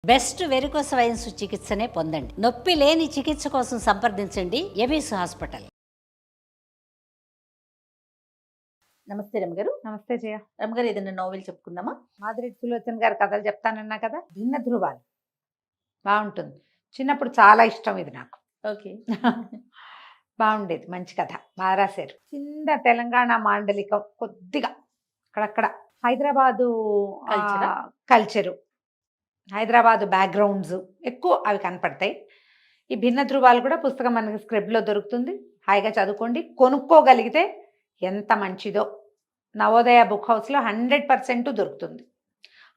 Best varicose wines చికిత్సనే పొందండి. నొప్పి లేని చికిత్స కోసం సంప్రదించండి ఎబిస్ హాస్పిటల్. నమస్తే రమగారు. నమస్తే జయ. రమగారు, ఏదైనా నోవెల్ చెప్పుకుందామా? మాదిరెడ్డి సులోచన్ గారి కథలు చెప్తానన్నా కదా, భిన్న ధృవాలు బాగుంటుంది. చిన్నప్పుడు చాలా ఇష్టం ఇది నాకు. ఓకే. బాగుండేది, మంచి కథ, బాగా రాశారు. చిన్న తెలంగాణ మాండలికం, కొద్దిగా అక్కడక్కడ హైదరాబాదు కల్చరా? కల్చరు, హైదరాబాదు బ్యాక్గ్రౌండ్స్ ఎక్కువ అవి కనపడతాయి. ఈ భిన్న ధృవాలు కూడా పుస్తకం మనకి స్క్రిప్ట్లో దొరుకుతుంది. హాయిగా చదువుకోండి. కొనుక్కోగలిగితే ఎంత మంచిదో. నవోదయ బుక్ హౌస్లో 100% దొరుకుతుంది.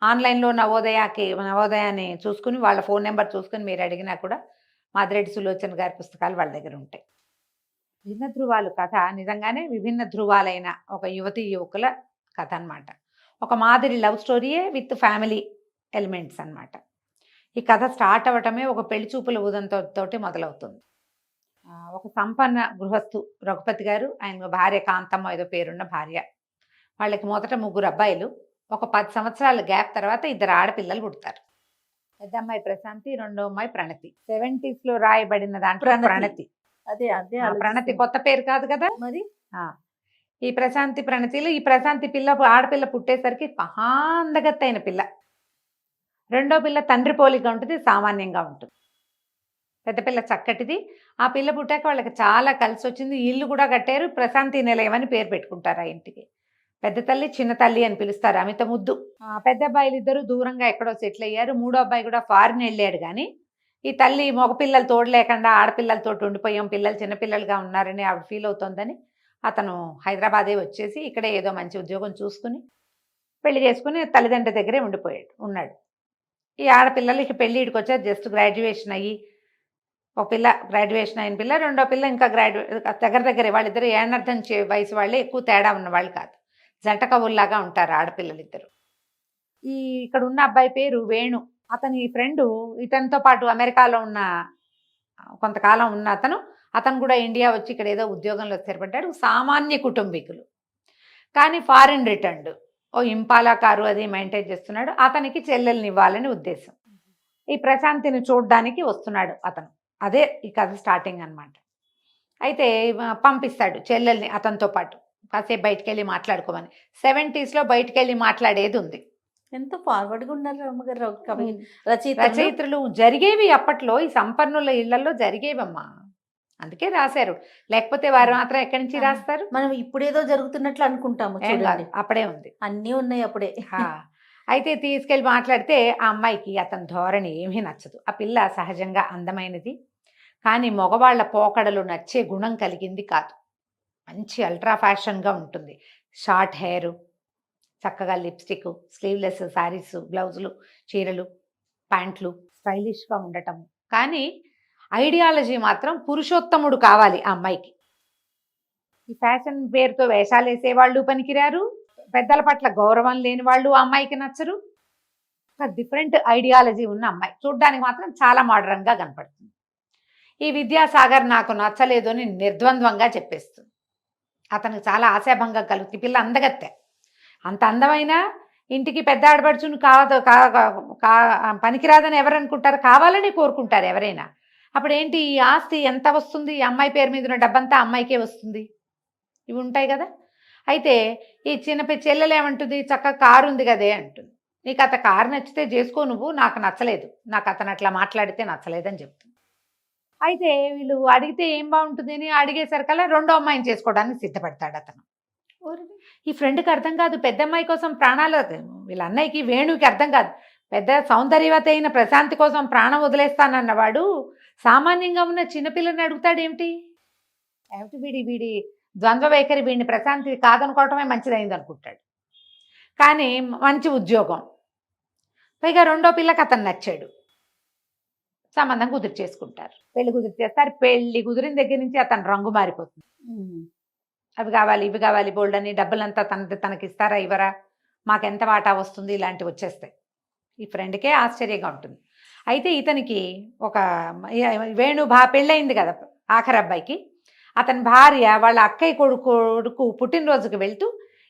ఆన్లైన్లో నవోదయాన్ని చూసుకుని వాళ్ళ ఫోన్ నెంబర్ చూసుకుని మీరు అడిగినా కూడా మాదిరెడ్డి సులోచన్ గారి పుస్తకాలు వాళ్ళ దగ్గర ఉంటాయి. భిన్న ధృవాలు కథ నిజంగానే విభిన్న ధృవాలైన ఒక యువతీ యువకుల కథ అన్నమాట. ఒక మాదిరి లవ్ స్టోరీయే విత్ ఫ్యామిలీ ఎలిమెంట్స్ అన్నమాట. ఈ కథ స్టార్ట్ అవ్వటమే ఒక పెళ్లి చూపుల ఊదంతోటి మొదలవుతుంది. ఒక సంపన్న గృహస్థు రఘుపతి గారు, ఆయన భార్య కాంతమ్మ ఏదో పేరున్న భార్య. వాళ్ళకి మొదట 3 అబ్బాయిలు. ఒక 10 సంవత్సరాల గ్యాప్ తర్వాత 2 ఆడపిల్లలు పుడతారు. పెద్ద అమ్మాయి ప్రశాంతి, రెండో అమ్మాయి ప్రణతి. 70s లో రాయబడిన దాంట్లో ప్రణతి. అదే అదే ప్రణతి కొత్త పేరు కాదు కదా మరి. ఈ ప్రణతిలో ఈ ప్రశాంతి ఆడపిల్ల పుట్టేసరికి మహాందగత్తైన పిల్ల. రెండో పిల్ల తండ్రి పోలిగా ఉంటుంది, సామాన్యంగా ఉంటుంది. పెద్ద పిల్ల చక్కటిది. ఆ పిల్ల పుట్టాక వాళ్ళకి చాలా కలిసి వచ్చింది. ఇల్లు కూడా కట్టారు. ప్రశాంతి నిలయం అని పేరు పెట్టుకుంటారు ఆ ఇంటికి. పెద్ద తల్లి చిన్న తల్లి అని పిలుస్తారు, అమిత ముద్దు. పెద్ద అబ్బాయిలు ఇద్దరు దూరంగా ఎక్కడో సెటిల్ అయ్యారు. మూడో అబ్బాయి కూడా ఫారిన్ వెళ్ళాడు. కానీ ఈ తల్లి మగపిల్లలు తోడు లేకుండా ఆడపిల్లలతో ఉండిపోయాం, పిల్లలు చిన్నపిల్లలుగా ఉన్నారని ఆవిడ ఫీల్ అవుతోందని అతను హైదరాబాదే వచ్చేసి ఇక్కడే ఏదో మంచి ఉద్యోగం చూసుకుని పెళ్లి చేసుకుని తల్లిదండ్రుల దగ్గరే ఉన్నాడు. ఈ ఆడపిల్లలు ఇక పెళ్ళిడికి వచ్చారు. జస్ట్ గ్రాడ్యుయేషన్ అయ్యి, ఒక పిల్ల గ్రాడ్యుయేషన్ అయిన పిల్ల, రెండో పిల్ల ఇంకా దగ్గరే. వాళ్ళిద్దరు ఏనర్థం వయసు వాళ్ళే, ఎక్కువ తేడా ఉన్న వాళ్ళు కాదు. జంట కవుల్లాగా ఉంటారు ఆడపిల్లలిద్దరు. ఇక్కడ ఉన్న అబ్బాయి పేరు వేణు. అతని ఫ్రెండు ఇతనితో పాటు అమెరికాలో ఉన్న కొంతకాలం ఉన్న అతను కూడా ఇండియా వచ్చి ఇక్కడ ఏదో ఉద్యోగంలో స్థిరపడ్డాడు. సామాన్య కుటుంబీకులు, కానీ ఫారిన్ రిటర్న్డ్. ఓ ఇంపాలా కారు అది మెయింటైన్ చేస్తున్నాడు. అతనికి చెల్లెల్ని ఇవ్వాలని ఉద్దేశం. ఈ ప్రశాంతిని చూడడానికి వస్తున్నాడు అతను. అదే ఈ కథ స్టార్టింగ్ అన్నమాట. అయితే పంపిస్తాడు చెల్లెల్ని అతనితో పాటు, కాసేపు బయటికి వెళ్ళి మాట్లాడుకోమని. 70s లో బయటికి వెళ్ళి మాట్లాడేది ఉంది. ఎంతో ఫార్వర్డ్గా ఉన్నారు రమ్మగారు. రచయిత్రులు జరిగేవి అప్పట్లో, ఈ సంపన్నుల ఇళ్లలో జరిగేవమ్మా, అందుకే రాశారు. లేకపోతే వారు మాత్రం ఎక్కడి నుంచి రాస్తారు? మనం ఇప్పుడేదో జరుగుతున్నట్లు అనుకుంటాము, అప్పుడే ఉంది, అన్నీ ఉన్నాయి అప్పుడే. అయితే తీసుకెళ్ళి మాట్లాడితే ఆ అమ్మాయికి అతని ధోరణి ఏమీ నచ్చదు. ఆ పిల్ల సహజంగా అందమైనది, కానీ మగవాళ్ల పోకడలు నచ్చే గుణం కలిగింది కాదు. మంచి అల్ట్రా ఫ్యాషన్గా ఉంటుంది. షార్ట్ హెయిర్, చక్కగా లిప్స్టిక్, స్లీవ్లెస్ శారీస్, బ్లౌజులు, చీరలు, ప్యాంట్లు, స్టైలిష్గా ఉండటం. కానీ ఐడియాలజీ మాత్రం పురుషోత్తముడు కావాలి ఆ అమ్మాయికి. ఈ ఫ్యాషన్ పేరుతో వేషాలు వేసేవాళ్ళు పనికిరారు, పెద్దల పట్ల గౌరవం లేని వాళ్ళు ఆ అమ్మాయికి నచ్చరు. ఒక డిఫరెంట్ ఐడియాలజీ ఉన్న అమ్మాయి. చూడ్డానికి మాత్రం చాలా మోడర్న్గా కనపడుతుంది. ఈ విద్యాసాగర్ నాకు నచ్చలేదు అని నిర్ద్వంద్వంగా చెప్పేస్తుంది. అతనికి చాలా ఆశాభంగం కలుగుతుంది. పిల్ల అందగత్తె, అంత అందమైనా ఇంటికి పెద్ద ఆడపడుచును పనికిరాదని ఎవరు అనుకుంటారు? కావాలని కోరుకుంటారు ఎవరైనా. అప్పుడు ఏంటి, ఈ ఆస్తి ఎంత వస్తుంది? ఈ అమ్మాయి పేరు మీద ఉన్న డబ్బంతా అమ్మాయికే వస్తుంది. ఇవి ఉంటాయి కదా. అయితే ఈ చెల్లెలు ఏమంటుంది, చక్కగా కారు ఉంది కదే అంటుంది. నీకు అత కారు నచ్చితే చేసుకో, నువ్వు నాకు నచ్చలేదు, నాకు అతను అట్లా మాట్లాడితే నచ్చలేదని చెప్తుంది. అయితే వీళ్ళు అడిగితే ఏం బాగుంటుంది అని అడిగేసరికల్లా రెండో అమ్మాయిని చేసుకోవడానికి సిద్ధపడతాడు అతను. ఈ ఫ్రెండ్కి అర్థం కాదు, పెద్ద అమ్మాయి కోసం ప్రాణాలు, వీళ్ళ అన్నయ్యకి వేణుకి అర్థం కాదు. పెద్ద సౌందర్యవతి అయిన ప్రశాంతి కోసం ప్రాణం వదిలేస్తానన్నవాడు సామాన్యంగా ఉన్న చిన్నపిల్లని అడుగుతాడేమిటి? వీడి ద్వంద్వ వైఖరి, వీడిని ప్రశాంతి కాదనుకోవటమే మంచిదైంది అనుకుంటాడు. కానీ మంచి ఉద్యోగం, పైగా రెండో పిల్లకి అతను నచ్చాడు. సంబంధం కుదిరి చేసుకుంటారు, పెళ్లి కుదిరి చేస్తారు. పెళ్లి కుదిరిన దగ్గర నుంచి అతను రంగు మారిపోతుంది. అవి కావాలి, ఇవి కావాలి, బోల్డ్ అని డబ్బులంతా తనకి ఇస్తారా ఇవ్వరా, మాకెంత వాటా వస్తుంది, ఇలాంటివి వచ్చేస్తాయి. ఈ ఫ్రెండ్కే ఆశ్చర్యంగా ఉంటుంది. అయితే ఇతనికి ఒక వేణు పెళ్ళయింది కదా ఆఖరి అబ్బాయికి. అతని భార్య వాళ్ళ అక్కయ్య కొడుకు పుట్టినరోజుకి వెళ్తూ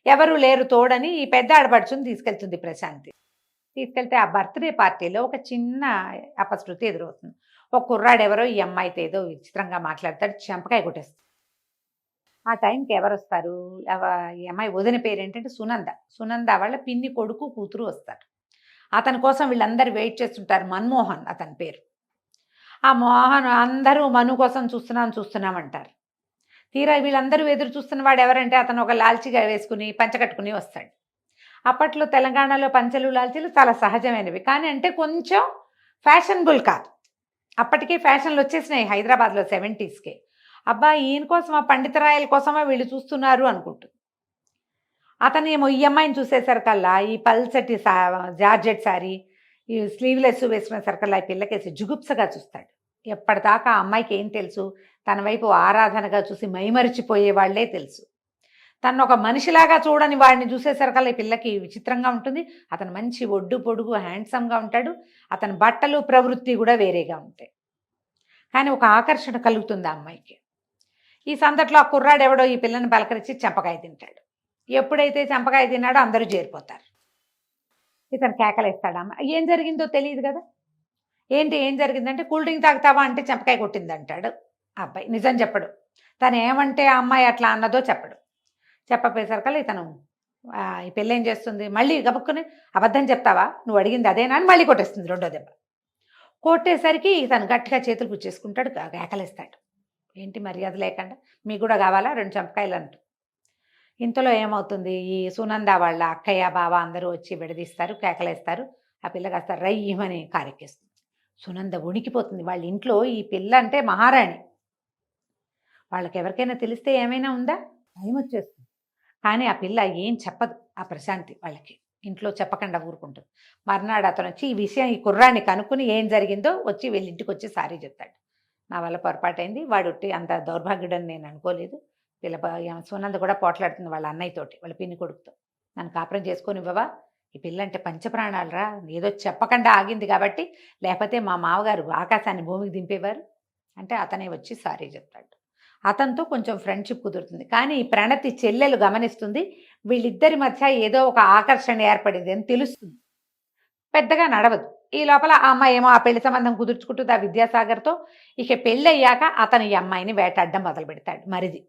ఎవరు లేరు తోడని ఈ పెద్ద ఆడపడుచుని తీసుకెళ్తుంది ప్రశాంతి. తీసుకెళ్తే ఆ బర్త్‌డే పార్టీలో ఒక చిన్న అపశృతి ఎదురవుతుంది. ఒక కుర్రాడు ఎవరో ఈ అమ్మాయితో ఏదో విచిత్రంగా మాట్లాడతాడు. చెంపకాయ కొట్టేస్తుంది. ఆ టైంకి ఎవరొస్తారు? ఈ అమ్మాయి వదిన పేరేంటంటే సునంద. సునంద వాళ్ళ పిన్ని కొడుకు, కూతురు వస్తారు. అతని కోసం వీళ్ళందరూ వెయిట్ చేస్తుంటారు. మన్మోహన్ అతని పేరు. ఆ మోహన్ అందరూ మను కోసం చూస్తున్నాం అంటారు. తీరా వీళ్ళందరూ ఎదురు చూస్తున్న వాడు ఎవరంటే అతను ఒక లాల్చీగా వేసుకుని పంచ కట్టుకుని వస్తాడు. అప్పట్లో తెలంగాణలో పంచెలు లాల్చీలు చాలా సహజమైనవి. కానీ అంటే కొంచెం ఫ్యాషనబుల్ కాదు. అప్పటికే ఫ్యాషన్లు వచ్చేసినాయి హైదరాబాద్లో 70స్కే. అబ్బా ఈయన కోసం ఆ పండితరాయల కోసమా వీళ్ళు చూస్తున్నారు అనుకుంటుంది. అతనేమో ఈ అమ్మాయిని చూసేసరికల్లా ఈ పల్చటి జార్జెట్ శారీ, ఈ స్లీవ్లెస్ వేసుకునేసరికల్లా ఈ పిల్లకేసి జుగుప్సగా చూస్తాడు. ఎప్పటిదాకా ఆ అమ్మాయికి ఏం తెలుసు? తన వైపు ఆరాధనగా చూసి మైమరిచిపోయే వాళ్లే తెలుసు. తను ఒక మనిషిలాగా చూడని వాడిని చూసేసరికల్లా ఈ పిల్లకి విచిత్రంగా ఉంటుంది. అతను మంచి ఒడ్డు పొడుగు హ్యాండ్సమ్గా ఉంటాడు. అతని బట్టలు ప్రవృత్తి కూడా వేరేగా ఉంటాయి. కానీ ఒక ఆకర్షణ కలుగుతుంది ఆ అమ్మాయికి. ఈ సందట్లో ఆ కుర్రాడు ఎవడో ఈ పిల్లని పలకరించి చెంపకాయ తింటాడు. ఎప్పుడైతే చెంపకాయ తిన్నాడో అందరూ చేరిపోతారు. ఇతను కేకలేస్తాడమ్మ. ఏం జరిగిందో తెలియదు కదా. ఏం జరిగిందంటే కూల్ డ్రింక్ తాగుతావా అంటే చెంపకాయ కొట్టింది అంటాడు ఆ అబ్బాయి. నిజం చెప్పడు. తను ఏమంటే ఆ అమ్మాయి అట్లా అన్నదో చెప్పడు. చెప్పపోయేసరికల్లా ఇతను ఈ పిల్ల ఏం చేస్తుంది, మళ్ళీ గబుక్కుని అబద్ధం చెప్తావా, నువ్వు అడిగింది అదేనా అని మళ్ళీ కొట్టేస్తుంది రెండో దెబ్బ. కొట్టేసరికి ఇతను గట్టిగా చేతులు పుచ్చేసుకుంటాడు, కేకలేస్తాడు. ఏంటి మర్యాద లేకుండా, మీకు కూడా కావాలా 2 చెంపకాయలు అంటూ. ఇంతలో ఏమవుతుంది, ఈ సునంద వాళ్ళ అక్కయ్య బావ అందరూ వచ్చి విడదీస్తారు, కేకలేస్తారు. ఆ పిల్ల కాస్త రయ్యమని కారెక్కేస్తుంది. సునంద వణికిపోతుంది. వాళ్ళ ఇంట్లో ఈ పిల్ల అంటే మహారాణి. వాళ్ళకి ఎవరికైనా తెలిస్తే ఏమైనా ఉందా, భయం వచ్చేస్తుంది. కానీ ఆ పిల్ల ఏం చెప్పదు ఆ ప్రశాంతి వాళ్ళకి. ఇంట్లో చెప్పకుండా ఊరుకుంటుంది. మర్నాడు అతను వచ్చి ఈ విషయం ఈ కుర్రాన్ని కనుక్కుని ఏం జరిగిందో వచ్చి వీళ్ళ ఇంటికి వచ్చి సారీ చెప్తాడు. నా వల్ల పొరపాటైంది, వాడు అంత దౌర్భాగ్యుడని నేను అనుకోలేదు. సునంద కూడా పోట్లాడుతుంది వాళ్ళ అన్నయ్యతోటి, వాళ్ళ పిన్ని కొడుకుతో. నన్ను కాపురం చేసుకొని ఇవ్వవా, ఈ పిల్ల అంటే పంచప్రాణాలరా, ఏదో చెప్పకుండా ఆగింది కాబట్టి, లేకపోతే మా మామగారు ఆకాశాన్ని భూమికి దింపేవారు అంటే అతనే వచ్చి సారీ చెప్తాడు. అతనితో కొంచెం ఫ్రెండ్షిప్ కుదురుతుంది. కానీ ఈ ప్రణతి చెల్లెలు గమనిస్తుంది, వీళ్ళిద్దరి మధ్య ఏదో ఒక ఆకర్షణ ఏర్పడింది అని తెలుస్తుంది. పెద్దగా నడవదు. ఈ లోపల ఆ అమ్మాయి ఏమో ఆ పెళ్లి సంబంధం కుదుర్చుకుంటుంది ఆ విద్యాసాగర్తో. ఇక పెళ్ళి అయ్యాక అతను ఈ అమ్మాయిని వేటాడడం మొదలు పెడతాడు మరిది.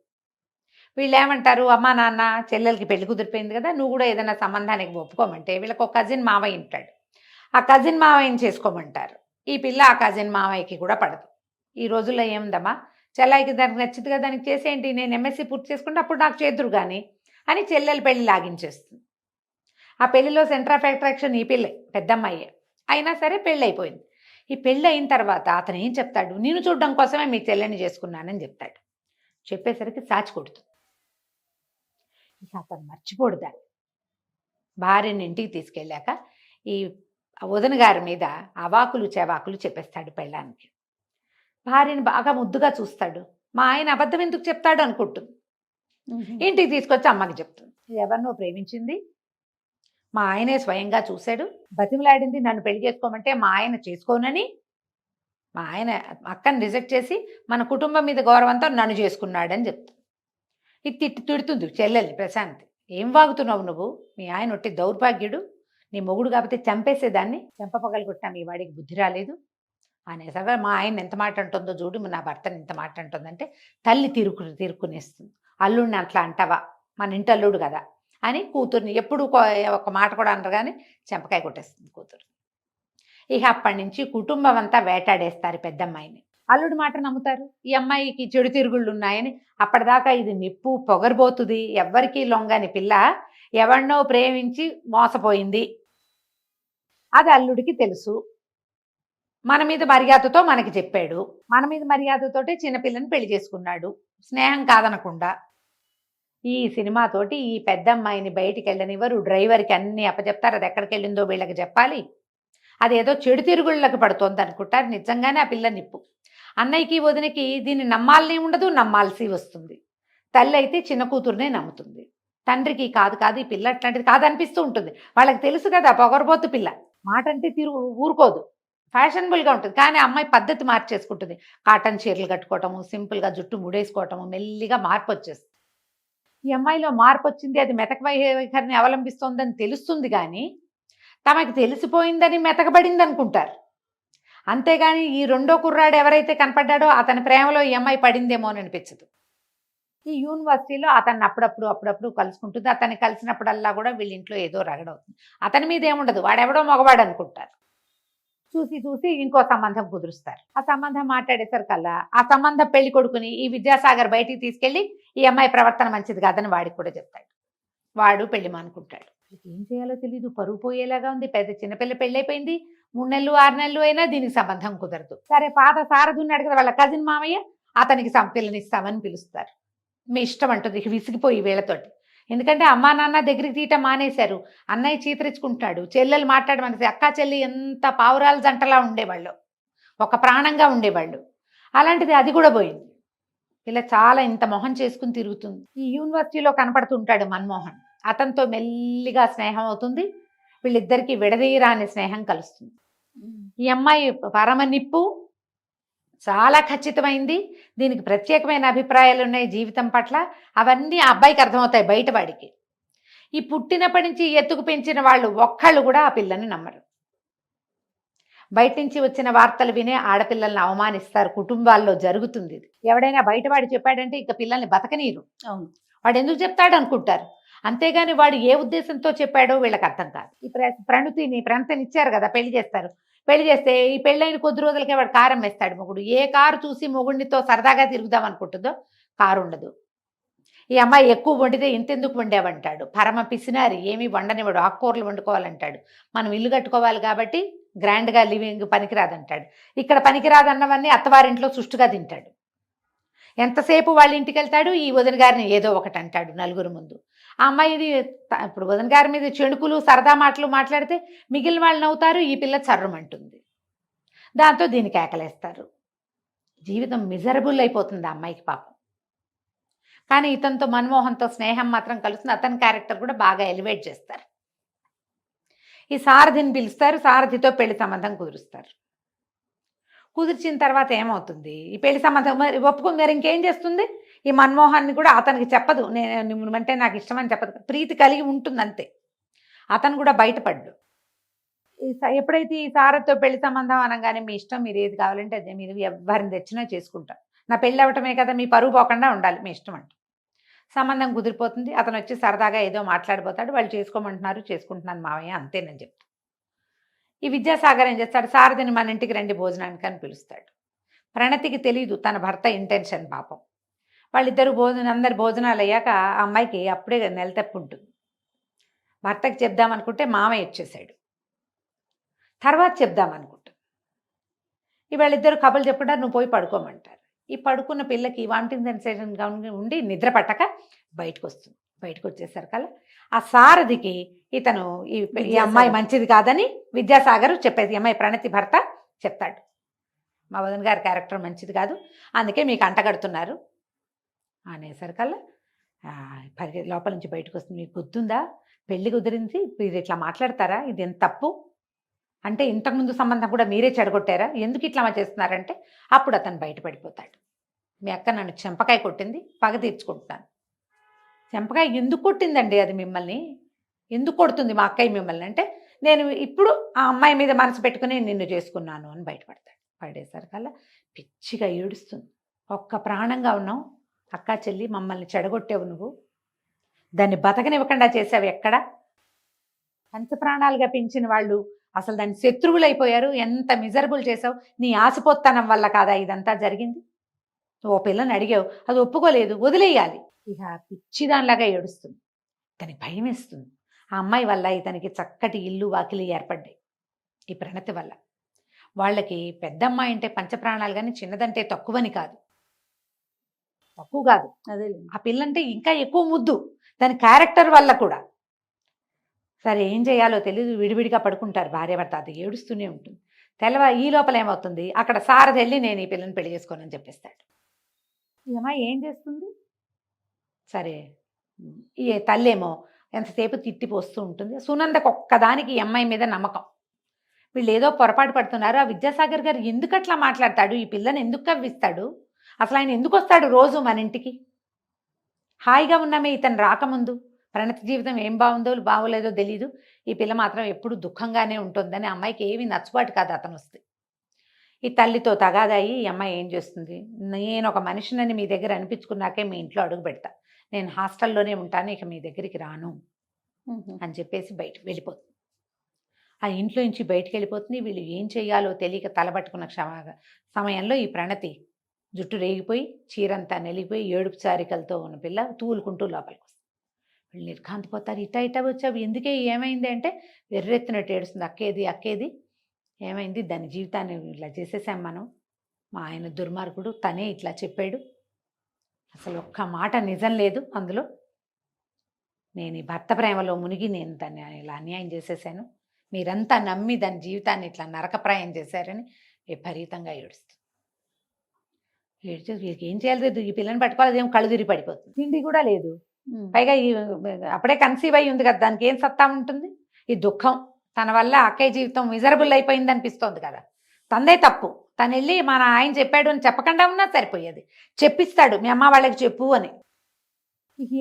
వీళ్ళు ఏమంటారు, అమ్మా నాన్న చెల్లెలకి పెళ్లి కుదిరిపోయింది కదా, నువ్వు కూడా ఏదైనా సంబంధానికి ఒప్పుకోమంటే వీళ్ళకి ఒక కజిన్ మావయ్య ఉంటాడు, ఆ కజిన్ మావయ్యని చేసుకోమంటారు. ఈ పిల్ల ఆ కజిన్ మావయ్యకి కూడా పడదు. ఈ రోజుల్లో ఏముందమ్మా, చెల్లాయికి దానికి నచ్చింది కదా దానికి చేసేంటి, నేను ఎంఎస్సీ పూర్తి చేసుకుంటే అప్పుడు నాకు చేతురు కానీ అని చెల్లెలు పెళ్లి లాగించేస్తుంది. ఆ పెళ్లిలో సెంటర్ ఆఫ్ అట్రాక్షన్ ఈ పిల్లే, పెద్దమ్మాయే. అయినా సరే పెళ్ళి అయిపోయింది. ఈ పెళ్ళి అయిన తర్వాత అతను ఏం చెప్తాడు, నేను చూడడం కోసమే మీ చెల్లెని చేసుకున్నానని చెప్తాడు. చెప్పేసరికి సాచి కొడుతుంది. ఇక అతను మర్చిపోడు దాన్ని. భార్యని ఇంటికి తీసుకెళ్ళాక ఈ వదిన గారి మీద అవాకులు చెవాకులు చెప్పేస్తాడు పెళ్ళానికి. భార్యని బాగా ముద్దుగా చూస్తాడు. మా ఆయన అబద్ధం ఎందుకు చెప్తాడు అనుకుంటుంది. ఇంటికి తీసుకొచ్చి అమ్మకి చెప్తుంది, ఎవరినో ప్రేమించింది, మా ఆయనే స్వయంగా చూశాడు, బతిమలాడింది నన్ను పెళ్లి చేసుకోమంటే మా ఆయన చేసుకోనని, మా ఆయన అక్కని రిజెక్ట్ చేసి మన కుటుంబం మీద గౌరవంతో నన్ను చేసుకున్నాడని చెప్తుంది. ఇది తిడుతుంది చెల్లెల్ని ప్రశాంతి. ఏం వాగుతున్నావు నువ్వు, మీ ఆయన ఒట్టి దౌర్భాగ్యుడు, నీ మొగుడు కాబట్టి చంపేసేదాన్ని, చెంపపగలు కొట్టినా మీ వాడికి బుద్ధి రాలేదు అనేసరిగా మా ఆయన ఎంత మాట అంటుందో చూడు, నా భర్తని ఎంత మాట అంటుందంటే తల్లి తిరుక్కునేస్తుంది. అల్లుడిని అట్లా అంటావా, మన ఇంటి అల్లుడు కదా అని కూతుర్ని ఎప్పుడు ఒక మాట కూడా అనరు కానీ చెంపకాయ కొట్టేస్తుంది కూతురు. ఇక అప్పటి నుంచి కుటుంబం అంతా వేటాడేస్తారు పెద్దమ్మాయిని. అల్లుడి మాట నమ్ముతారు. ఈ అమ్మాయికి చెడు తిరుగుళ్ళు ఉన్నాయని అప్పటిదాకా ఇది నిప్పు పొగరబోతుంది, ఎవ్వరికీ లొంగని పిల్ల ఎవరినో ప్రేమించి మోసపోయింది, అది అల్లుడికి తెలుసు. మన మీద మర్యాదతో మనకి చెప్పాడు, మన మీద మర్యాదతోటే చిన్నపిల్లని పెళ్లి చేసుకున్నాడు, స్నేహం కాదనకుండా. ఈ సినిమాతోటి ఈ పెద్దమ్మాయిని బయటికి వెళ్ళనివ్వరు, డ్రైవర్కి అన్నీ అప్పచెప్తారు, అది ఎక్కడికి వెళ్ళిందో వీళ్ళకి చెప్పాలి. అదేదో చెడు తిరుగుళ్ళకి పడుతోంది అనుకుంటారు. నిజంగానే ఆ పిల్ల నిప్పు. అన్నయ్యకి వదినకి దీన్ని నమ్మాలని ఉండదు, నమ్మాల్సి వస్తుంది. తల్లి అయితే చిన్న కూతురునే నమ్ముతుంది, తండ్రికి కాదు ఈ పిల్ల అట్లాంటిది కాదనిపిస్తూ ఉంటుంది. వాళ్ళకి తెలుసు కదా పొగరబోతు పిల్ల, మాట అంటే ఊరుకోదు, ఫ్యాషనబుల్గా ఉంటుంది. కానీ అమ్మాయి పద్ధతి మార్చేసుకుంటుంది. కాటన్ చీరలు కట్టుకోవటము, సింపుల్గా జుట్టు ముడేసుకోవటము, మెల్లిగా మార్పు వచ్చేస్తుంది. ఈ అమ్మాయిలో మార్పు వచ్చింది, అది మెతక వైఖరిని అవలంబిస్తోందని తెలుస్తుంది. కానీ తమకు తెలిసిపోయిందని మెతకబడింది అనుకుంటారు. అంతేగాని ఈ రెండో కుర్రాడు ఎవరైతే కనపడ్డాడో అతని ప్రేమలో ఈ అమ్మాయి పడిందేమో అని అనిపించదు. ఈ యూనివర్సిటీలో అతన్ని అప్పుడప్పుడు కలుసుకుంటుంది. అతన్ని కలిసినప్పుడల్లా కూడా వీళ్ళ ఇంట్లో ఏదో రగడవుతుంది. అతని మీద ఏముండదు, వాడెవడో మగవాడు అనుకుంటారు. చూసి ఇంకో సంబంధం కుదురుస్తారు. ఆ సంబంధం మాట్లాడేసరికల్లా ఆ సంబంధం పెళ్లి కొడుకుని ఈ విద్యాసాగర్ బయటికి తీసుకెళ్లి ఈ అమ్మాయి ప్రవర్తన మంచిది కాదని వాడికి కూడా చెప్తాడు. వాడు పెళ్లి మానుకుంటాడు. ఏం చేయాలో తెలీదు, పరువు పోయేలాగా ఉంది. పెద్ద చిన్నపిల్ల పెళ్ళైపోయింది, 3 నెలలు 6 నెలలు అయినా దీనికి సంబంధం కుదరదు. సరే, పాత సారథి ఉన్నాడు కదా వాళ్ళ కజిన్ మామయ్య, అతనికి పిల్లనిస్తామని పిలుస్తారు. మీ ఇష్టం అంటుంది. ఇక విసిగిపోయి వీళ్ళతోటి. ఎందుకంటే అమ్మా నాన్న దగ్గరికి తీయటం మానేశారు. అన్నయ్య చీతరించుకుంటాడు, చెల్లెలు మాట్లాడమనేసి అక్కా చెల్లి ఎంత పావురాల జంటలా ఉండేవాళ్ళు, ఒక ప్రాణంగా ఉండేవాళ్ళు. అలాంటిది అది కూడా పోయింది. ఇలా చాలా ఇంత మొహం చేసుకుని తిరుగుతుంది. ఈ యూనివర్సిటీలో కనపడుతుంటాడు మన్మోహన్, అతనితో మెల్లిగా స్నేహం అవుతుంది. వీళ్ళిద్దరికీ విడదీయరాని స్నేహం కలుస్తుంది. ఈ అమ్మాయి పరమ నిప్పు, చాలా ఖచ్చితమైంది. దీనికి ప్రత్యేకమైన అభిప్రాయాలు ఉన్నాయి జీవితం పట్ల. అవన్నీ ఆ అబ్బాయికి అర్థమవుతాయి బయటవాడికి. ఈ పుట్టినప్పటి నుంచి ఎత్తుకు పెంచిన వాళ్ళు ఒక్కళ్ళు కూడా ఆ పిల్లని నమ్మరు. బయట నుంచి వచ్చిన వార్తలు వినే ఆడపిల్లల్ని అవమానిస్తారు. కుటుంబాల్లో జరుగుతుంది ఇది. ఎవడైనా బయటవాడు చెప్పాడంటే ఇక పిల్లల్ని బతకనీరు. అవును. వాడు ఎందుకు చెప్తాడు అనుకుంటారు. అంతేగాని వాడు ఏ ఉద్దేశంతో చెప్పాడో వీళ్ళకి అర్థం కాదు. ఈ ప్రణతిని ఇచ్చారు కదా, పెళ్లి చేస్తారు. పెళ్లి చేస్తే ఈ పెళ్ళైన కొద్ది రోజులకే వాడు కారం వేస్తాడు మొగుడు. ఏ కారు చూసి మొగుడినితో సరదాగా తిరుగుదాం అనుకుంటుందో కారు ఉండదు. ఈ అమ్మాయి ఎక్కువ వండితే ఇంతెందుకు వండావంటాడు. పరమ పిసినారి, ఏమీ వండనివాడు. ఆకుకూరలు వండుకోవాలంటాడు. మనం ఇల్లు కట్టుకోవాలి కాబట్టి గ్రాండ్గా లివింగ్ పనికిరాదంటాడు. ఇక్కడ పనికిరాదన్నవన్నీ అత్తవారింట్లో సుష్టుగా తింటాడు. ఎంతసేపు వాళ్ళ ఇంటికి వెళ్తాడు, ఈ వదిన గారిని ఏదో ఒకటి అంటాడు నలుగురు ముందు. ఆ అమ్మాయిది ఇప్పుడు వదిన గారి మీద చెణుకులు సరదా మాటలు మాట్లాడితే మిగిలిన వాళ్ళు నవ్వుతారు, ఈ పిల్ల చర్రమంటుంది. దాంతో దీనికి కేకలేస్తారు. జీవితం మిజరబుల్ అయిపోతుంది ఆ అమ్మాయికి పాపం. కానీ ఇతనితో మన్మోహన్తో స్నేహం మాత్రం కలుస్తుంది. అతని క్యారెక్టర్ కూడా బాగా ఎలివేట్ చేస్తారు. ఈ సారథిని పిలుస్తారు, సారథితో పెళ్లి సంబంధం కుదురుస్తారు. కుదిర్చిన తర్వాత ఏమవుతుంది, ఈ పెళ్లి సంబంధం ఒప్పుకుంది. మరి ఇంకేం చేస్తుంది, ఈ మన్మోహన్ని కూడా అతనికి చెప్పదు. నేను అంటే నాకు ఇష్టమని చెప్పదు. ప్రీతి కలిగి ఉంటుంది అంతే. అతను కూడా బయటపడ్డు. ఎప్పుడైతే ఈ సారథితో పెళ్లి సంబంధం అనగానే మీ ఇష్టం, మీరు ఏది కావాలంటే అదే, మీరు ఎవరిని తెచ్చినా చేసుకుంటారు, నా పెళ్ళి అవ్వటమే కదా, మీ పరువు పోకుండా ఉండాలి, మీ ఇష్టం అంట. సంబంధం కుదిరిపోతుంది. అతను వచ్చి సరదాగా ఏదో మాట్లాడిపోతాడు. వాళ్ళు చేసుకోమంటున్నారు, చేసుకుంటున్నాను మావయ్య అంతేనని చెప్తాను. ఈ విద్యాసాగర్ ఏం చేస్తాడు, సారథిని మన ఇంటికి రండి భోజనానికి అని పిలుస్తాడు. ప్రణతికి తెలీదు తన భర్త ఇంటెన్షన్ పాపం. వాళ్ళిద్దరు అందరి భోజనాలు అయ్యాక ఆ అమ్మాయికి అప్పుడే నెలతప్పి ఉంటుంది. భర్తకి చెప్దామనుకుంటే మామయ్య వచ్చేసాడు. తర్వాత చెప్దామనుకుంటుంది. వాళ్ళిద్దరు కబుర్లు చెప్పుకుంటారు, నువ్వు పోయి పడుకోమంటారు. ఈ పడుకున్న పిల్లకి వామిటింగ్ సెన్సేషన్గా ఉండి నిద్ర పట్టక బయటకు వస్తుంది. బయటకు వచ్చేసరికల్లా ఆ సారథికి ఇతను ఈ అమ్మాయి మంచిది కాదని విద్యాసాగర్ చెప్పేది. ఈ అమ్మాయి ప్రణతి భర్త చెప్తాడు, మా వదిన గారి క్యారెక్టర్ మంచిది కాదు, అందుకే మీకు అంటగడుతున్నారు అనేసరికల్లా లోపల నుంచి బయటకు వస్తుంది. మీకు గుర్తుందా, పెళ్లి కుదిరింది, మీరు ఇట్లా మాట్లాడతారా, ఇది ఎంత తప్పు అంటే, ఇంతకుముందు సంబంధం కూడా మీరే చెడగొట్టారా, ఎందుకు ఇట్లా చేస్తున్నారంటే అప్పుడు అతను బయటపడిపోతాడు. మీ అక్క నన్ను చెంపకాయ కొట్టింది, పగ తీర్చుకుంటున్నాను. చెంపకాయ ఎందుకు కొట్టిందండి, అది మిమ్మల్ని ఎందుకు కొడుతుంది మా అక్కయ్య మిమ్మల్ని అంటే, నేను ఇప్పుడు ఆ అమ్మాయి మీద మనసు పెట్టుకుని నిన్ను చేసుకున్నాను అని బయటపడతాడు. పడేసరికల్లా పిచ్చిగా ఏడుస్తుంది. ఒక్క ప్రాణంగా ఉన్నావు అక్క చెల్లి, మమ్మల్ని చెడగొట్టావు నువ్వు, దాన్ని బతకనివ్వకుండా చేసావు, ఎక్కడ పంచప్రాణాలుగా పెంచిన వాళ్ళు అసలు దాన్ని శత్రువులు అయిపోయారు, ఎంత మిజరబుల్ చేసావు, నీ ఆశపోత్తనం వల్ల కాదా ఇదంతా జరిగింది, ఓ పిల్లని అడిగావు, అది ఒప్పుకోలేదు, వదిలేయాలి. ఇక పిచ్చిదానిలాగా ఏడుస్తుంది. ఇతనికి భయం వేస్తుంది. ఆ అమ్మాయి వల్ల ఇతనికి చక్కటి ఇల్లు వాకిలి ఏర్పడ్డాయి. ఈ ప్రణతి వల్ల వాళ్ళకి పెద్దమ్మాయి అంటే పంచప్రాణాలు, కానీ చిన్నదంటే తక్కువని కాదు, తక్కువ కాదు. అదే ఆ పిల్లంటే ఇంకా ఎక్కువ ముద్దు, దాని క్యారెక్టర్ వల్ల కూడా. సరే ఏం చేయాలో తెలియదు, విడివిడిగా పడుకుంటారు భార్యాభర్త. అది ఏడుస్తూనే ఉంటుంది. ఈ లోపల ఏమవుతుంది, అక్కడ సారథి వెళ్ళి నేను ఈ పిల్లని పెళ్లి చేసుకోనని చెప్పేస్తాడు. ఈ అమ్మాయి ఏం చేస్తుంది, సరే ఈ తల్లేమో ఎంతసేపు తిట్టిపోస్తూ ఉంటుంది. సునందకు ఒక్కదానికి ఈ అమ్మాయి మీద నమ్మకం. వీళ్ళు ఏదో పొరపాటు పడుతున్నారు. ఆ విద్యాసాగర్ గారు ఎందుకు అట్లా మాట్లాడతాడు, ఈ పిల్లని ఎందుకు కవ్విస్తాడు, అసలు ఆయన ఎందుకు వస్తాడు రోజు మన ఇంటికి, హాయిగా ఉన్నామే ఇతను రాకముందు, ప్రణతి జీవితం ఏం బాగుందో బాగోలేదో తెలీదు, ఈ పిల్ల మాత్రం ఎప్పుడు దుఃఖంగానే ఉంటుందని అమ్మాయికి ఏమీ నచ్చుబాటు కాదు అతను వస్తే. ఈ తల్లితో తగాదాయి ఈ అమ్మాయి ఏం చేస్తుంది, నేను ఒక మనిషినని మీ దగ్గర అనిపించుకున్నాకే మీ ఇంట్లో అడుగు పెడతా, నేను హాస్టల్లోనే ఉంటాను, ఇక మీ దగ్గరికి రాను అని చెప్పేసి బయటకు వెళ్ళిపోతుంది. ఆ ఇంట్లో నుంచి బయటికి వెళ్ళిపోతుంది. వీళ్ళు ఏం చేయాలో తెలియక తలబట్టుకున్న సమయంలో ఈ ప్రణతి జుట్టు రేగిపోయి చీరంతా నెలిగిపోయి ఏడుపు చారికలతో ఉన్న పిల్ల తూలుకుంటూ లోపలికి వస్తుంది. వీళ్ళు నిర్ఘాంతపోతారు. ఇటా వచ్చావు, ఎందుకే, ఏమైంది అంటే వెర్రెత్తినట్టు ఏడుస్తుంది. అక్కేది ఏమైంది, దాని జీవితాన్ని ఇట్లా చేసేసాం మనం, మా ఆయన దుర్మార్గుడు, తనే ఇట్లా చెప్పాడు, అసలు ఒక్క మాట నిజం లేదు అందులో, నేను ఈ భర్త ప్రేమలో మునిగి నేను దాన్ని ఇలా అన్యాయం చేసేసాను, మీరంతా నమ్మి దాని జీవితాన్ని ఇట్లా నరకప్రాయం చేశారని విపరీతంగా ఏడుస్తుంది. ఏడిచే వీరికి ఏం చేయాలి, ఈ పిల్లని పట్టుకోవాలి, ఏం కళ్ళు తిరిగి పడిపోతుంది, తిండి కూడా లేదు, పైగా ఈ అప్పుడే కన్సీవ్ అయి ఉంది కదా, దానికి ఏం సత్తా ఉంటుంది, ఈ దుఃఖం తన వల్ల అక్కయ్య జీవితం మిజరబుల్ అయిపోయింది అనిపిస్తోంది కదా, తందే తప్పు, తను వెళ్ళి మన ఆయన చెప్పాడు అని చెప్పకుండా ఉన్నా సరిపోయేది, చెప్పిస్తాడు మీ అమ్మ వాళ్ళకి చెప్పు అని.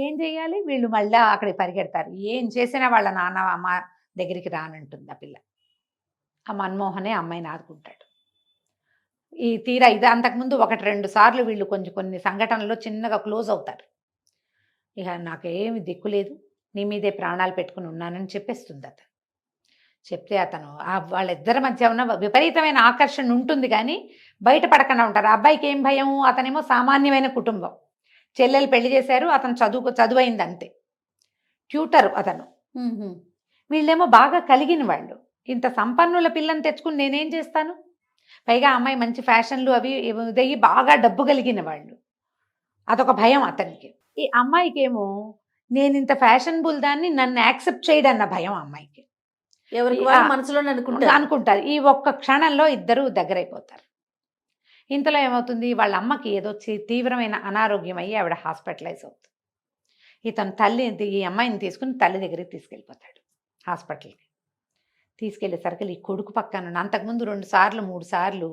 ఏం చేయాలి, వీళ్ళు మళ్ళీ అక్కడికి పరిగెడతారు, ఏం చేసినా వాళ్ళ నాన్న అమ్మ దగ్గరికి రానంటుంది ఆ పిల్ల. ఆ మన్మోహనే అమ్మాయిని ఆదుకుంటాడు. ఈ తీరా ఇది అంతకుముందు 1-2 సార్లు వీళ్ళు కొన్ని సంఘటనలో చిన్నగా క్లోజ్ అవుతారు. ఇక నాకేమి దిక్కు లేదు, నీ మీదే ప్రాణాలు పెట్టుకుని ఉన్నానని చెప్పేస్తుంది అతను. చెప్తే అతను వాళ్ళిద్దరి మధ్య ఉన్న విపరీతమైన ఆకర్షణ ఉంటుంది కానీ బయటపడకుండా ఉంటారు. ఆ అబ్బాయికి ఏం భయం, అతనేమో సామాన్యమైన కుటుంబం, చెల్లెలు పెళ్లి చేశారు, అతను చదువైంది అంతే, ట్యూటర్ అతను, వీళ్ళేమో బాగా కలిగిన వాళ్ళు, ఇంత సంపన్నుల పిల్లని తెచ్చుకుని నేనేం చేస్తాను, పైగా అమ్మాయి మంచి ఫ్యాషన్లు అవి ఇదయ్యి బాగా డబ్బు కలిగిన వాళ్ళు, అదొక భయం అతనికి. ఈ అమ్మాయికేమో నేను ఇంత ఫ్యాషనబుల్ దాన్ని నన్ను యాక్సెప్ట్ చేయడన్న భయం అమ్మాయికి, ఎవరికి మనసులో అనుకుంటారు. ఈ ఒక్క క్షణంలో ఇద్దరు దగ్గరైపోతారు. ఇంతలో ఏమవుతుంది, వాళ్ళ అమ్మకి ఏదో తీవ్రమైన అనారోగ్యం అయ్యి ఆవిడ హాస్పిటలైజ్ అవుతుంది. ఇతను ఈ అమ్మాయిని తీసుకుని తల్లి దగ్గరికి తీసుకెళ్ళిపోతాడు హాస్పిటల్కి. తీసుకెళ్లేసరికి ఈ కొడుకు పక్కన అంతకుముందు 2 సార్లు 3 సార్లు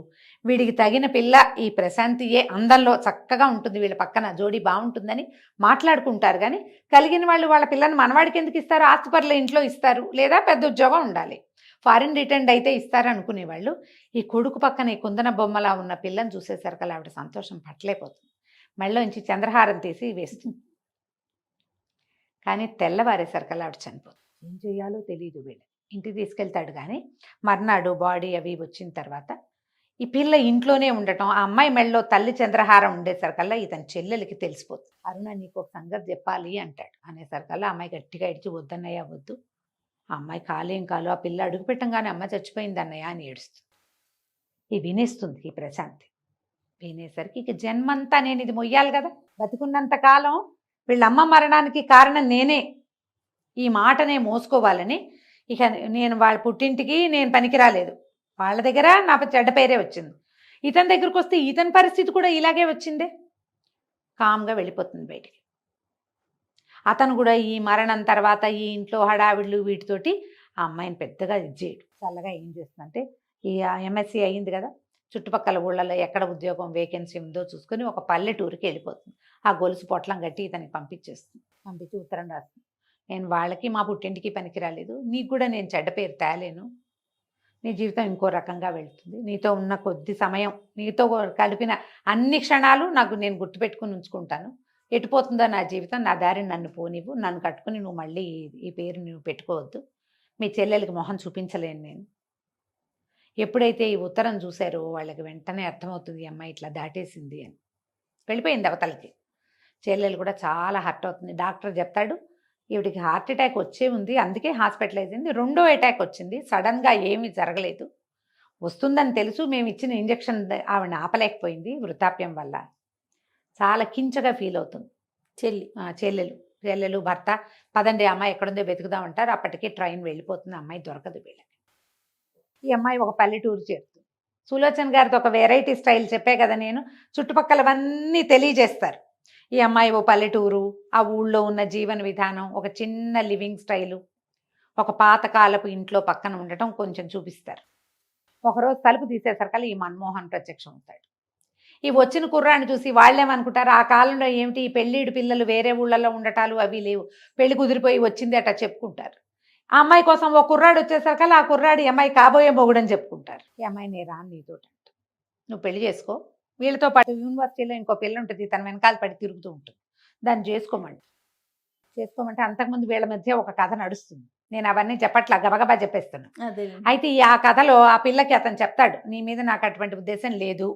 వీడికి తగిన పిల్ల ఈ ప్రశాంతియే, అందంలో చక్కగా ఉంటుంది, వీళ్ళ పక్కన జోడీ బాగుంటుందని మాట్లాడుకుంటారు. కానీ కలిగిన వాళ్ళు వాళ్ళ పిల్లని మనవాడికి ఎందుకు ఇస్తారు, ఆస్తిపరుల ఇంట్లో ఇస్తారు, లేదా పెద్ద ఉద్యోగం ఉండాలి, ఫారిన్ రిటర్న్ అయితే ఇస్తారు అనుకునేవాళ్ళు. ఈ కొడుకు పక్కన ఈ కుందన బొమ్మలా ఉన్న పిల్లని చూసేసరికి ఆవిడ సంతోషం పట్టలేకపోతుంది. మెళ్ళలోంచి చంద్రహారం తీసి వేస్తుంది. కానీ తెల్లవారేసరికి ఆవిడ చనిపోతుంది. ఏం చేయాలో తెలియదు. వీళ్ళు ఇంటికి తీసుకెళ్తాడు కానీ మర్నాడు బాడీ అవి వచ్చిన తర్వాత ఈ పిల్ల ఇంట్లోనే ఉండటం, ఆ అమ్మాయి మెళ్ళలో తల్లి చంద్రహారం ఉండేసరికల్లా ఇతని చెల్లెలకి తెలిసిపోతుంది. అరుణ నీకు ఒక సంగతి చెప్పాలి అంటాడు. అనేసరికల్లా అమ్మాయి గట్టిగా ఇడిచి వద్దన్నయ్య వద్దు, ఆ అమ్మాయి కాలేం కాలు, ఆ పిల్ల అడుగు పెట్టంగానే అమ్మాయి చచ్చిపోయింది అన్నయ్య అని ఏడుస్తుంది. వినేస్తుంది ఈ ప్రశాంతి. వినేసరికి ఇక జన్మంతా నేను ఇది మొయ్యాలి కదా, బతుకున్నంత కాలం వీళ్ళ అమ్మ మరణానికి కారణం నేనే, ఈ మాటనే మోసుకోవాలని ఇక నేను వాళ్ళ పుట్టింటికి నేను పనికి రాలేదు, వాళ్ళ దగ్గర నా చెడ్డ పేరే వచ్చింది, ఇతని దగ్గరకు వస్తే ఇతని పరిస్థితి కూడా ఇలాగే వచ్చిందే, కామ్గా వెళ్ళిపోతుంది బయటికి. అతను కూడా ఈ మరణం తర్వాత ఈ ఇంట్లో హడావిళ్ళు వీటితోటి ఆ అమ్మాయిని పెద్దగా చేయడు. చల్లగా ఏం చేస్తుందంటే ఈ ఎంఎస్సీ అయ్యింది కదా, చుట్టుపక్కల ఊళ్ళలో ఎక్కడ ఉద్యోగం వేకెన్సీ ఉందో చూసుకొని ఒక పల్లెటూరుకి వెళ్ళిపోతుంది. ఆ గొలుసు పొట్లం కట్టి ఇతనికి పంపించి ఉత్తరం రాస్తుంది, నేను వాళ్ళకి మా పుట్టింటికి పనికి రాలేదు, నీకు కూడా నేను చెడ్డ పేరు తేలేను, నీ జీవితం ఇంకో రకంగా వెళ్తుంది, నీతో ఉన్న కొద్ది సమయం, నీతో కలిపిన అన్ని క్షణాలు నేను గుర్తుపెట్టుకుని ఉంచుకుంటాను, ఎటుపోతుందో నా జీవితం, నా దారిని నన్ను పోనివ్వు, నన్ను కట్టుకుని నువ్వు మళ్ళీ ఈ పేరు నువ్వు పెట్టుకోవద్దు, మీ చెల్లెలకి మొహం చూపించలేను నేను. ఎప్పుడైతే ఈ ఉత్తరం చూశారో వాళ్ళకి వెంటనే అర్థమవుతుంది ఈ అమ్మాయి ఇట్లా దాటేసింది అని. వెళ్ళిపోయింది అవతలకి. చెల్లెలు కూడా చాలా హర్ట్ అవుతుంది. డాక్టర్ చెప్తాడు ఈవిడికి హార్ట్ అటాక్ వచ్చే ఉంది, అందుకే హాస్పిటలైజ్ అయింది, 2వ అటాక్ వచ్చింది, సడన్గా ఏమీ జరగలేదు, వస్తుందని తెలుసు, మేము ఇచ్చిన ఇంజెక్షన్ ఆవిడని ఆపలేకపోయింది వృద్ధాప్యం వల్ల. చాలా కించగా ఫీల్ అవుతుంది చెల్లెలు భర్త. పదండి అమ్మాయి ఎక్కడుందో వెతుకుదామంటారు. అప్పటికే ట్రైన్ వెళ్ళిపోతుంది, అమ్మాయి దొరకదు వీళ్ళకి. ఈ అమ్మాయి ఒక పల్లెటూరు చేరుతుంది. సులోచన్ గారితో ఒక వెరైటీ స్టైల్ చెప్పే కదా నేను, చుట్టుపక్కలవన్నీ తెలియజేస్తారు. ఈ అమ్మాయి ఓ పల్లెటూరు, ఆ ఊళ్ళో ఉన్న జీవన విధానం, ఒక చిన్న లివింగ్ స్టైలు, ఒక పాతకాలపు ఇంట్లో పక్కన ఉండటం కొంచెం చూపిస్తారు. ఒకరోజు తలుపు తీసేసరికల్లా ఈ మన్మోహన్ ప్రత్యక్షం అవుతాడు. ఈ వచ్చిన కుర్రాన్ని చూసి వాళ్ళేమనుకుంటారు, ఆ కాలంలో ఏమిటి ఈ పెళ్ళిడు పిల్లలు వేరే ఊళ్ళల్లో ఉండటాలు అవి లేవు, పెళ్లి కుదిరిపోయి వచ్చింది అట్లా చెప్పుకుంటారు. ఆ అమ్మాయి కోసం ఒక కుర్రాడు వచ్చేసరికల్లా ఆ కుర్రాడు ఈ అమ్మాయి కాబోయే మొగుడని చెప్పుకుంటారు. ఈ అమ్మాయి నేను రాను నీతోటి అంట, నువ్వు పెళ్లి చేసుకో, వీళ్ళతో పాటు యూనివర్సిటీలో ఇంకో పిల్ల ఉంటుంది, తన వెనకాల పడి తిరుగుతూ ఉంటుంది, దాన్ని చేసుకోమంటే అంతకుముందు వీళ్ళ మధ్య ఒక కథ నడుస్తుంది. నేను అవన్నీ చెప్పట్లా, గబగబా చెప్పేస్తున్నాను. అదే అయితే ఆ కథలో ఆ పిల్లకి అతను చెప్తాడు, నీ మీద నాకు అటువంటి ఉద్దేశం లేదు,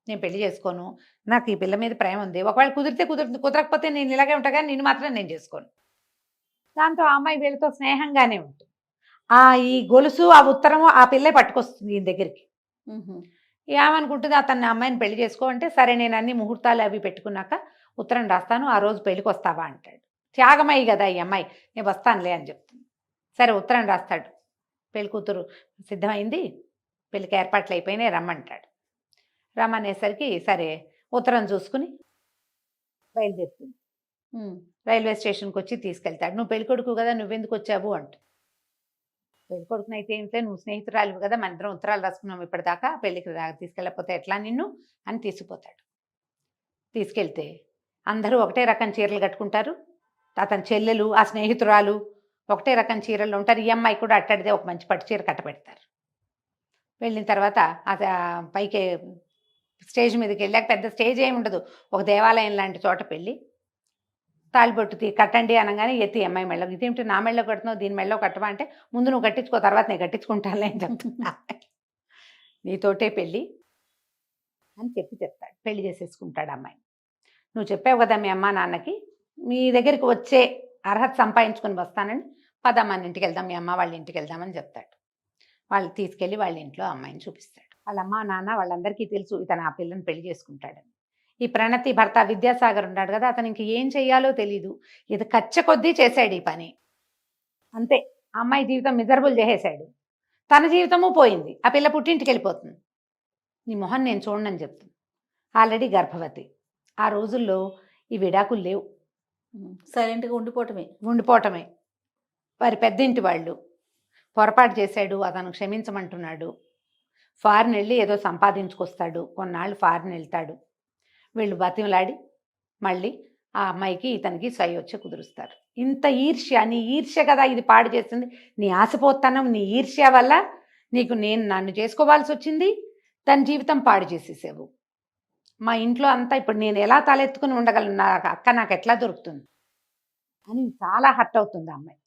నేను పెళ్లి చేసుకోను, నాకు ఈ పిల్ల మీద ప్రేమ ఉంది, ఒకవేళ కుదిరితే కుదురుతుంది, కుదరకపోతే నేను ఇలాగే ఉంటా కానీ నిన్ను మాత్రం నేను చేసుకోను. దాంతో ఆ అమ్మాయి వీళ్ళతో స్నేహంగానే ఉంటుంది. ఈ గొలుసు ఆ ఉత్తరము ఆ పిల్లే పట్టుకొస్తుంది ఈయన దగ్గరికి. ఏమనుకుంటుంది, అతన్ని అమ్మాయిని పెళ్లి చేసుకో అంటే, సరే నేను అన్ని ముహూర్తాలు అవి పెట్టుకున్నాక ఉత్తరం రాస్తాను, ఆ రోజు పెళ్లికి వస్తావా అంటాడు. త్యాగమయ్యి కదా ఈ అమ్మాయి, నేను వస్తానులే అని చెప్తుంది. సరే ఉత్తరం రాస్తాడు, పెళ్లి కూతురు సిద్ధమైంది, పెళ్లికి ఏర్పాట్లు అయిపోయినాయి రమ్మంటాడు. రమ్మనేసరికి సరే ఉత్తరం చూసుకుని బయలుదేరుతుంది. రైల్వే స్టేషన్కి వచ్చి తీసుకెళ్తాడు. నువ్వు పెళ్ళికొడుకు కదా, నువ్వెందుకు వచ్చావు అంట. పెళ్ళికొడుకుని అయితే ఏంటంటే, నువ్వు స్నేహితురాలు కదా, మన ఇద్దరం ఉత్తరాలు రాసుకున్నాం ఇప్పటిదాకా, పెళ్ళికి తీసుకెళ్ళకపోతే ఎట్లా నిన్ను అని తీసుకుపోతాడు. తీసుకెళ్తే అందరూ ఒకటే రకం చీరలు కట్టుకుంటారు, అతని చెల్లెలు ఆ స్నేహితురాలు ఒకటే రకం చీరలు ఉంటారు, ఈ అమ్మాయి కూడా అట్టడిదే ఒక మంచి పట్టు చీర కట్టబెడతారు. వెళ్ళిన తర్వాత పైకి స్టేజ్ మీదకి వెళ్ళాక, పెద్ద స్టేజ్ ఏమి ఉండదు, ఒక దేవాలయం లాంటి చోట పెళ్ళి, తాళిబొట్టు కట్టండి అనగానే ఎత్తి అమ్మాయి మెళ్ళ, ఇదేమిటి నా మెళ్ళో కడుతున్నావు, దీని మెళ్ళో కట్టవా అంటే, ముందు నువ్వు కట్టించుకో, తర్వాత నేను కట్టించుకుంటానులే అని చెప్తున్నా, నీతోటే పెళ్ళి అని చెప్తాడు. పెళ్లి చేసేసుకుంటాడు అమ్మాయి. నువ్వు చెప్పావు కదా మీ అమ్మ నాన్నకి, మీ దగ్గరికి వచ్చే అర్హత సంపాదించుకొని వస్తానని, పదమ్మ ఇంటికి వెళ్దాం, మీ అమ్మ వాళ్ళ ఇంటికి వెళ్దామని చెప్తాడు. వాళ్ళు తీసుకెళ్ళి వాళ్ళ ఇంట్లో అమ్మాయిని చూపిస్తాడు. వాళ్ళ అమ్మ నాన్న వాళ్ళందరికీ తెలుసు ఇతను ఆ పిల్లని పెళ్లి చేసుకుంటాడని. ఈ ప్రణతి భర్త విద్యాసాగర్ ఉన్నాడు కదా, అతను ఇంక ఏం చెయ్యాలో తెలీదు, ఇది కచ్చ కొద్దీ చేశాడు ఈ పని, అంతే. అమ్మాయి జీవితం మిజరబుల్ చేసేశాడు, తన జీవితము పోయింది, ఆ పిల్ల పుట్టింటికి వెళ్ళిపోతుంది. నీ మొహం నేను చూడనని చెప్తుంది. ఆల్రెడీ గర్భవతి. ఆ రోజుల్లో ఈ విడాకులు లేవు, సైలెంట్గా ఉండిపోవటమే. వారి పెద్దింటి వాళ్ళు పొరపాటు చేశాడు, అతను క్షమించమంటున్నాడు, ఫారిన్ వెళ్ళి ఏదో సంపాదించుకొస్తాడు, కొన్నాళ్ళు ఫారిన్ వెళ్తాడు, వీళ్ళు బతిమలాడి మళ్ళీ ఆ అమ్మాయికి ఇతనికి సై వచ్చి కుదురుస్తారు. ఇంత ఈర్ష్య, నీ ఈర్ష్య కదా ఇది పాడు చేస్తుంది, నీ ఆశపోతనం, నీ ఈర్ష్య వల్ల నన్ను చేసుకోవాల్సి వచ్చింది, తన జీవితం పాడు చేసేసావు. మా ఇంట్లో అంతా ఇప్పుడు నేను ఎలా తలెత్తుకుని ఉండగలను, నా అక్క నాకు ఎట్లా దొరుకుతుంది అని చాలా హర్ట్ అవుతుంది ఆ అమ్మాయి.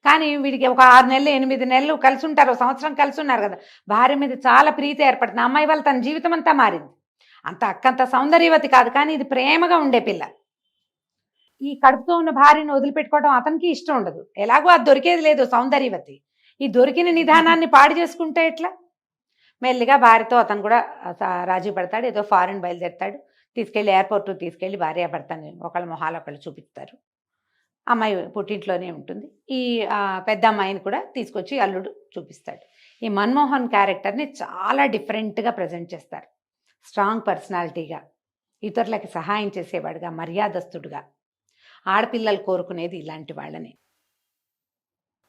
కానీ వీడికి ఒక 6 నెలలు 8 నెలలు కలిసి ఉంటారు, సంవత్సరం కలిసి ఉన్నారు కదా, భార్య మీద చాలా ప్రీతి ఏర్పడుతుంది. అమ్మాయి వల్ల తన జీవితం అంతా మారింది. అంత అక్కంత సౌందర్యవతి కాదు, కానీ ఇది ప్రేమగా ఉండే పిల్ల. ఈ కడుపుతో ఉన్న భార్యను వదిలిపెట్టుకోవడం అతనికి ఇష్టం ఉండదు, ఎలాగో అది దొరికేది లేదు సౌందర్యవతి, ఈ దొరికిన నిదానాన్ని పాడు చేసుకుంటే ఎట్లా. మెల్లిగా భార్యతో అతను కూడా రాజీ పడతాడు, ఏదో ఫారెన్ బయలుదేరుతాడు, తీసుకెళ్ళి ఎయిర్పోర్ట్ తీసుకెళ్ళి భార్య భర్తని ఒకళ్ళ మొహాలు ఒకళ్ళు చూపిస్తారు. అమ్మాయి పుట్టింట్లోనే ఉంటుంది. ఈ పెద్ద అమ్మాయిని కూడా తీసుకొచ్చి అల్లుడు చూపిస్తాడు. ఈ మన్మోహన్ క్యారెక్టర్ని చాలా డిఫరెంట్గా ప్రజెంట్ చేస్తారు. స్ట్రాంగ్ పర్సనాలిటీగా, ఇతరులకి సహాయం చేసేవాడుగా, మర్యాదస్తుడుగా, ఆడపిల్లలు కోరుకునేది ఇలాంటి వాళ్ళని.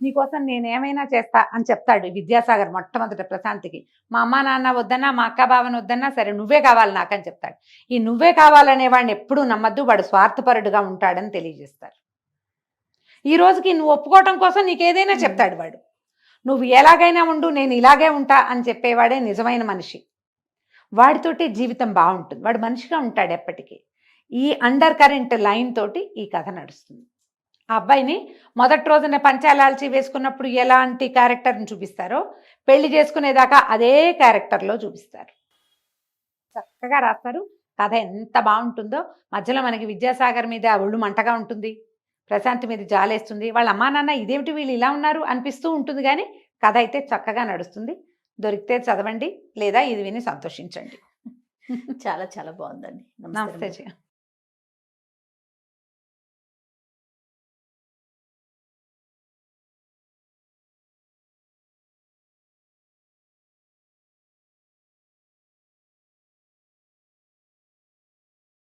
నీకోసం నేనేమైనా చేస్తా అని చెప్తాడు విద్యాసాగర్ మొట్టమొదట ప్రశాంతికి. మా అమ్మ నాన్న వద్దన్నా, మా అక్క బావని వద్దన్నా, సరే నువ్వే కావాలి నాకని చెప్తాడు. ఈ నువ్వే కావాలనే వాడిని ఎప్పుడూ నమ్మద్దు, వాడు స్వార్థపరుడుగా ఉంటాడని తెలియజేస్తారు. ఈ రోజుకి నువ్వు ఒప్పుకోవటం కోసం నీకేదైనా చెప్తాడు వాడు. నువ్వు ఎలాగైనా ఉండు, నేను ఇలాగే ఉంటా అని చెప్పేవాడే నిజమైన మనిషి. వాడితోటి జీవితం బాగుంటుంది, వాడు మనిషిగా ఉంటాడు ఎప్పటికీ. ఈ అండర్ కరెంట్ లైన్ తోటి ఈ కథ నడుస్తుంది. ఆ అబ్బాయిని మొదటి రోజున పంచాలాల్చి వేసుకున్నప్పుడు ఎలాంటి క్యారెక్టర్ని చూపిస్తారో, పెళ్లి చేసుకునేదాకా అదే క్యారెక్టర్లో చూపిస్తారు. చక్కగా రాస్తారు. కథ ఎంత బాగుంటుందో. మధ్యలో మనకి విద్యాసాగర్ మీద ఒళ్ళు మంటగా ఉంటుంది, ప్రశాంత్ మీద జాలేస్తుంది, వాళ్ళ అమ్మా నాన్న ఇదేమిటి వీళ్ళు ఇలా ఉన్నారు అనిపిస్తూ ఉంటుంది. కానీ కథ అయితే చక్కగా నడుస్తుంది. దొరికితే చదవండి, లేదా ఇది విని సంతోషించండి. చాలా చాలా బాగుందండి. నమస్తే.